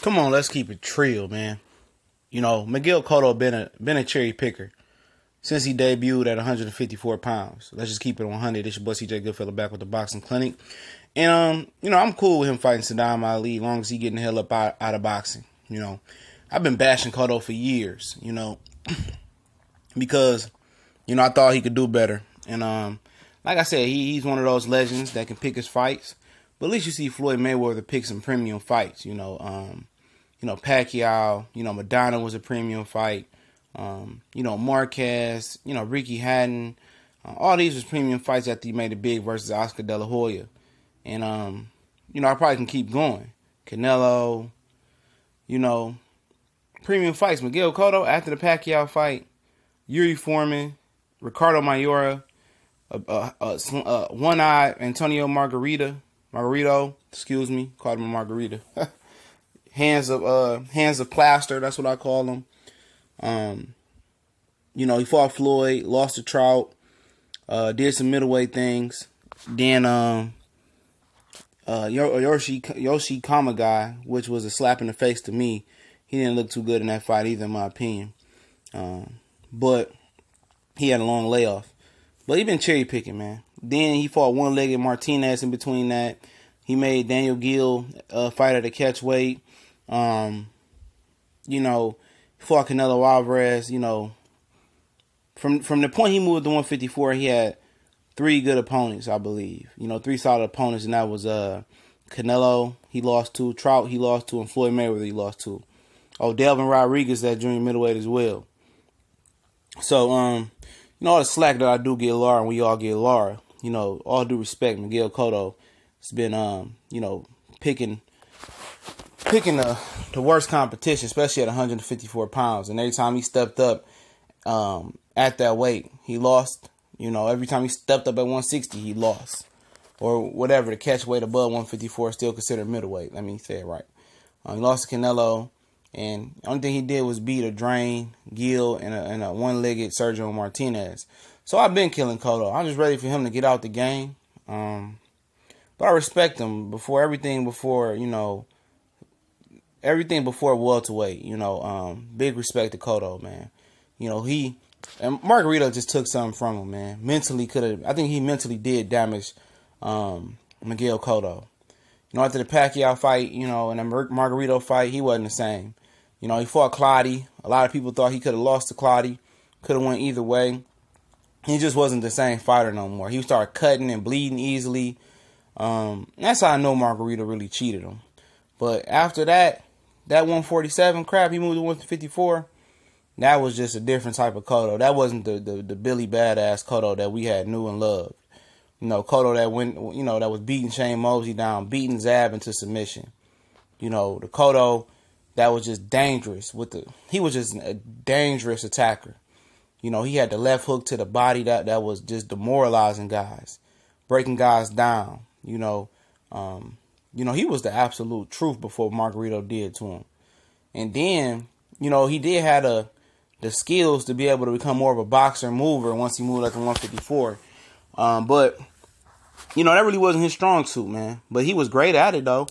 Come on, let's keep it real, man. You know, Miguel Cotto been a cherry picker since he debuted at 154 pounds. Let's just keep it 100. It's your boy CJ Goodfellow back with the Boxing Clinic. And, I'm cool with him fighting Saddam Ali as long as he getting the hell up out of boxing. I've been bashing Cotto for years, because, I thought he could do better. And, like I said, he's one of those legends that can pick his fights. But at least you see Floyd Mayweather pick some premium fights, Pacquiao, Madonna was a premium fight. Marquez, Ricky Hatton. All these was premium fights after he made it big versus Oscar De La Hoya. And, I probably can keep going. Canelo, premium fights. Miguel Cotto, after the Pacquiao fight, Yuri Foreman, Ricardo Mayora, one-eyed Antonio Margarito, called him a Margarita. hands of plaster, that's what I call them. He fought Floyd, lost to Trout, did some middleweight things. Then Yoshi Kamagai, which was a slap in the face to me, he didn't look too good in that fight either, in my opinion. But he had a long layoff. But he been cherry picking, man. Then he fought one-legged Martinez in between that. He made Daniel Gill fight at a catch weight. He fought Canelo Alvarez. From the point he moved to 154, he had 3 good opponents, I believe. 3 solid opponents, and that was Canelo, he lost to. Trout, he lost to. And Floyd Mayweather, he lost to. Oh, Delvin Rodriguez at junior middleweight as well. So, all the slack that I do get Laura, and we all get Laura, all due respect, Miguel Cotto has been, picking the worst competition, especially at 154 pounds. And every time he stepped up at that weight, he lost. Every time he stepped up at 160, he lost. Or whatever, the catch weight above 154 is still considered middleweight. Let me say it right. He lost to Canelo, and the only thing he did was beat a drain, Gill, and a one-legged Sergio Martinez. So I've been killing Cotto. I'm just ready for him to get out the game. But I respect him everything before welterweight. Big respect to Cotto, man. And Margarito just took something from him, man. I think he mentally did damage Miguel Cotto. After the Pacquiao fight, and the Margarito fight, he wasn't the same. He fought Clottey. A lot of people thought he could have lost to Clottey. Could have went either way. He just wasn't the same fighter no more. He started cutting and bleeding easily. That's how I know Margarito really cheated him. But after that 147 crap, he moved to 154. That was just a different type of Cotto. That wasn't the Billy Badass Cotto that we had knew and loved. Cotto that went, that was beating Shane Mosley down, beating Zab into submission. The Cotto that was just dangerous he was just a dangerous attacker. He had the left hook to the body that was just demoralizing guys, breaking guys down. He was the absolute truth before Margarito did to him. And then, he did have the skills to be able to become more of a boxer and mover once he moved up to 154. But, that really wasn't his strong suit, man. But he was great at it, though.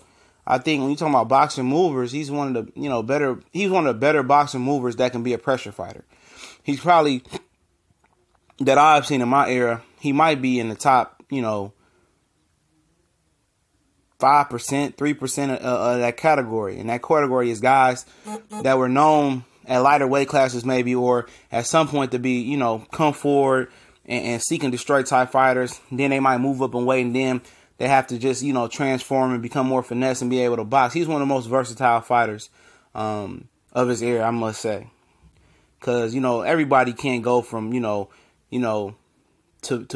I think when you're talking about boxing movers, he's one of the better boxing movers that can be a pressure fighter. He's probably, that I've seen in my era, he might be in the top, 5%, 3% of that category. And that category is guys that were known at lighter weight classes maybe, or at some point to be, come forward and seek and destroy type fighters. Then they might move up in weight, and then they have to just, transform and become more finesse and be able to box. He's one of the most versatile fighters of his era, I must say. Because, everybody can't go from, to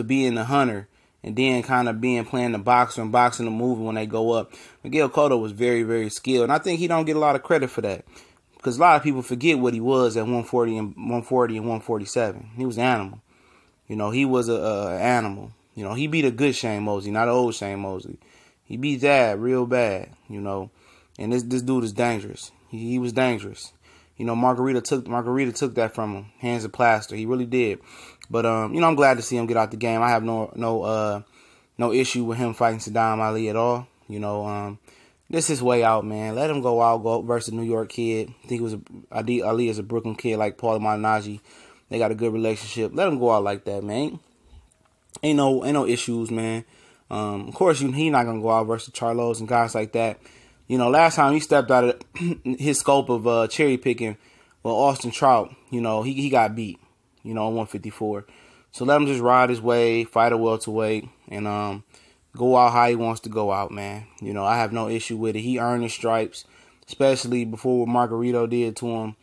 being the hunter and then kind of playing the boxer and boxing the movie when they go up. Miguel Cotto was very, very skilled. And I think he don't get a lot of credit for that. Because a lot of people forget what he was at 140 and 147. He was an animal. He was an animal. He beat a good Shane Mosley, not an old Shane Mosley. He beat that real bad, And this dude is dangerous. He was dangerous. Margarita took that from him. Hands of plaster. He really did. But I'm glad to see him get out the game. I have no issue with him fighting Saddam Ali at all. this is way out, man. Let him go out, go versus a New York kid. I think it was Ali is a Brooklyn kid like Paul Malignaggi. They got a good relationship. Let him go out like that, man. Ain't no issues, man. Of course, he not gonna go out versus Charlos and guys like that. You know, last time he stepped out of his scope of cherry picking, well, Austin Trout, you know, he got beat, you know, 154. So let him just ride his way, fight a welterweight, and go out how he wants to go out, man. You know, I have no issue with it. He earned his stripes, especially before what Margarito did to him.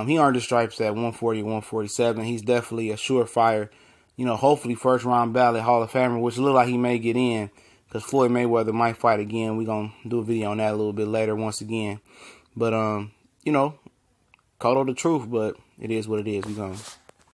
He earned his stripes at 140, 147. He's definitely a surefire, you know, hopefully first round ballot Hall of Famer, which look like he may get in because Floyd Mayweather might fight again. We're going to do a video on that a little bit later once again. But, you know, Cotto the truth, but it is what it is. We're going to